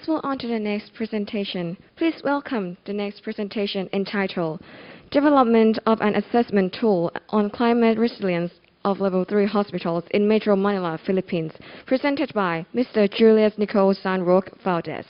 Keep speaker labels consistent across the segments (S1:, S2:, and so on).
S1: let's move on to the next presentation. Please welcome the next presentation entitled Development of an Assessment Tool on Climate Resilience of Level 3 Hospitals in Metro Manila, Philippines, presented by Mr. Julius Nico and Roque Valdez.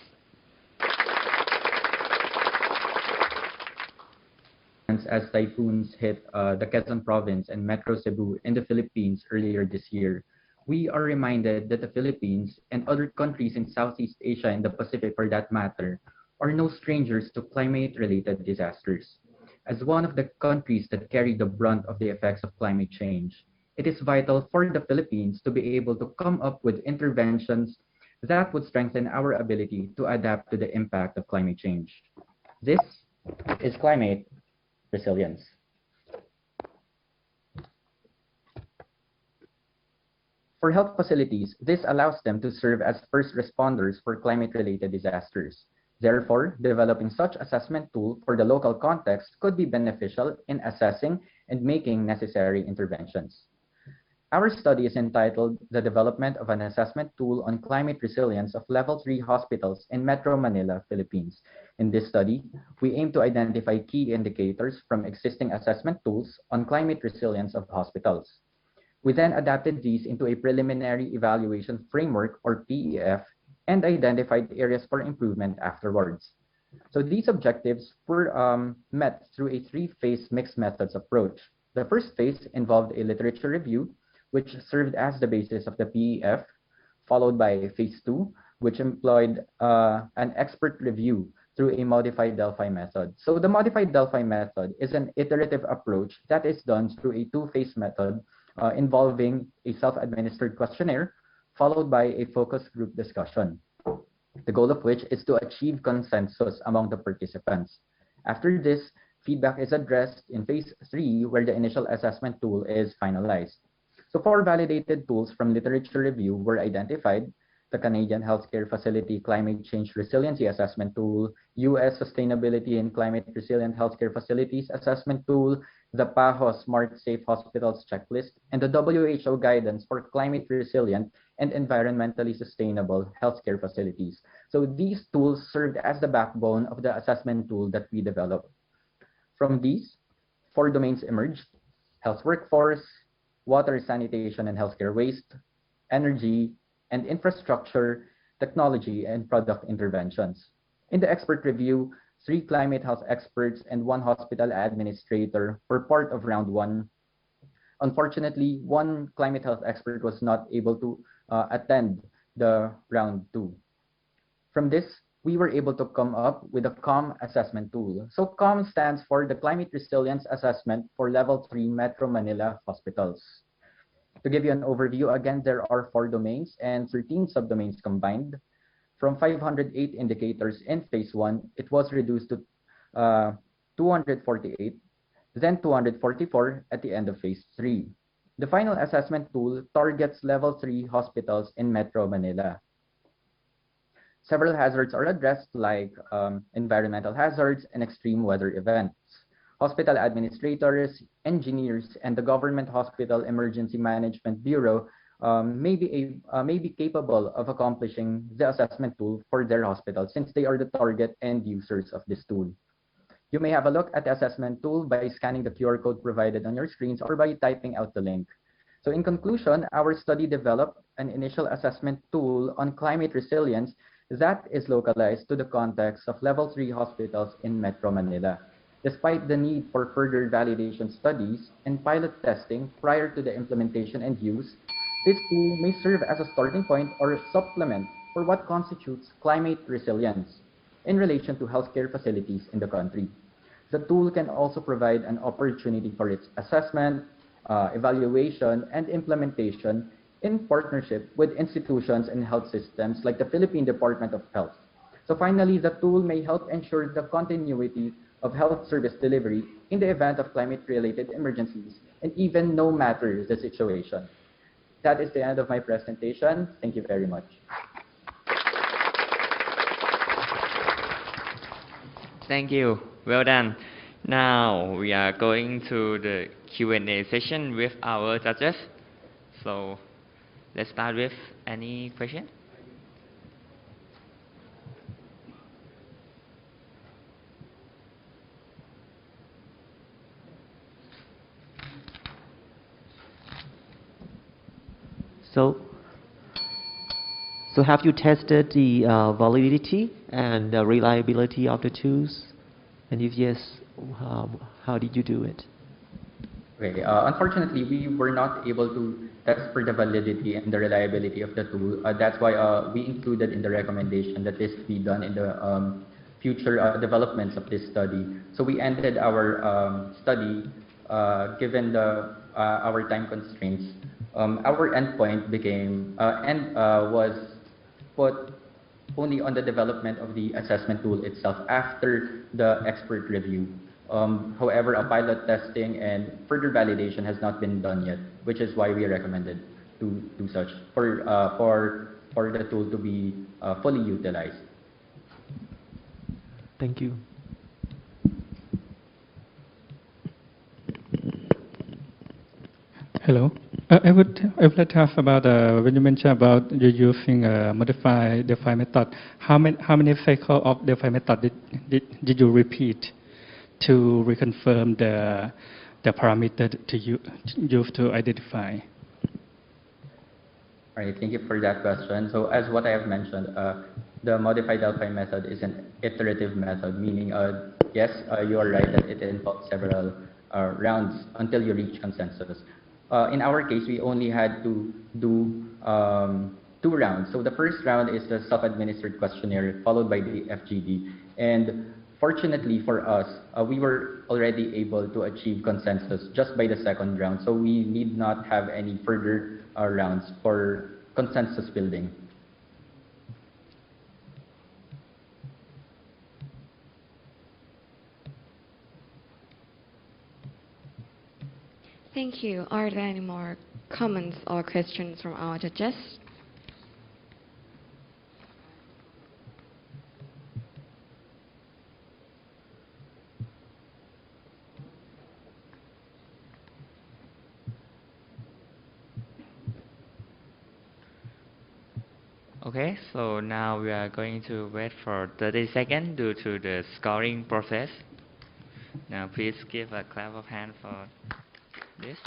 S2: As typhoons hit the Quezon province and Metro Cebu in the Philippines earlier this year, we are reminded that the Philippines and other countries in Southeast Asia and the Pacific for that matter are no strangers to climate-related disasters. As one of the countries that carry the brunt of the effects of climate change, it is vital for the Philippines to be able to come up with interventions that would strengthen our ability to adapt to the impact of climate change. This is climate resilience. For health facilities, this allows them to serve as first responders for climate-related disasters. Therefore, developing such assessment tool for the local context could be beneficial in assessing and making necessary interventions. Our study is entitled The Development of an Assessment Tool on Climate Resilience of Level 3 Hospitals in Metro Manila, Philippines. In this study, we aim to identify key indicators from existing assessment tools on climate resilience of hospitals. We then adapted these into a preliminary evaluation framework, or PEF, and identified areas for improvement afterwards. So these objectives were met through a three-phase mixed methods approach. The first phase involved a literature review, which served as the basis of the PEF, followed by phase 2, which employed an expert review through a modified Delphi method. So the modified Delphi method is an iterative approach that is done through a two-phase method involving a self-administered questionnaire, followed by a focus group discussion, the goal of which is to achieve consensus among the participants. After this, feedback is addressed in phase 3, where the initial assessment tool is finalized. So 4 validated tools from literature review were identified: the Canadian Healthcare Facility Climate Change Resiliency Assessment Tool, US Sustainability and Climate Resilient Healthcare Facilities Assessment Tool, the PAHO Smart Safe Hospitals Checklist, and the WHO Guidance for Climate Resilient and Environmentally Sustainable Healthcare Facilities. So these tools served as the backbone of the assessment tool that we developed. From these, 4 domains emerged: health workforce, water, sanitation and healthcare waste, energy, and infrastructure, technology, and product interventions. In the expert review, 3 climate health experts and 1 hospital administrator were part of round 1. Unfortunately, 1 climate health expert was not able to attend the round 2. From this, we were able to come up with a COM assessment tool. So COM stands for the Climate Resilience Assessment for Level 3 Metro Manila Hospitals. To give you an overview, again, there are 4 domains and 13 subdomains combined. From 508 indicators in phase 1, it was reduced to 248, then 244 at the end of phase 3. The final assessment tool targets level 3 hospitals in Metro Manila. Several hazards are addressed, like environmental hazards and extreme weather events. Hospital administrators, engineers, and the Government Hospital Emergency Management Bureau may be capable of accomplishing the assessment tool for their hospital, since they are the target end users of this tool. You may have a look at the assessment tool by scanning the QR code provided on your screens or by typing out the link. So in conclusion, our study developed an initial assessment tool on climate resilience that is localized to the context of level 3 hospitals in Metro Manila. Despite the need for further validation studies and pilot testing prior to the implementation and use, this tool may serve as a starting point or supplement for what constitutes climate resilience in relation to healthcare facilities in the country. The tool can also provide an opportunity for its assessment, evaluation, and implementation in partnership with institutions and health systems like the Philippine Department of Health. So finally, the tool may help ensure the continuity of health service delivery in the event of climate-related emergencies, and even no matter the situation. That is the end of my presentation. Thank you very much.
S3: Thank you. Well done. Now we are going to the Q&A session with our judges. So let's start with any question.
S4: So have you tested the validity and the reliability of the tools? And if yes, how did you do it?
S2: Okay, unfortunately, we were not able to test for the validity and the reliability of the tool. That's why we included in the recommendation that this be done in the future developments of this study. So we ended our study given our time constraints. Our endpoint was put only on the development of the assessment tool itself after the expert review. However, a pilot testing and further validation has not been done yet, which is why we recommended to do such for the tool to be fully utilized.
S4: Thank you.
S5: Hello. I would like to ask about when you mentioned about you using modified defined method. How many cycles of defined method did you repeat to reconfirm the parameter to use to identify?
S2: All right, thank you for that question. So as what I have mentioned, the modified Delphi method is an iterative method, meaning yes, you are right that it involves several rounds until you reach consensus. In our case, we only had to do 2 rounds. So the first round is the self-administered questionnaire, followed by the FGD. And fortunately for us, we were already able to achieve consensus just by the second round. So we need not have any further rounds for consensus building.
S1: Thank you. Are there any more comments or questions from our judges?
S3: Okay, so now we are going to wait for 30 seconds due to the scoring process. Now please give a clap of hand for this.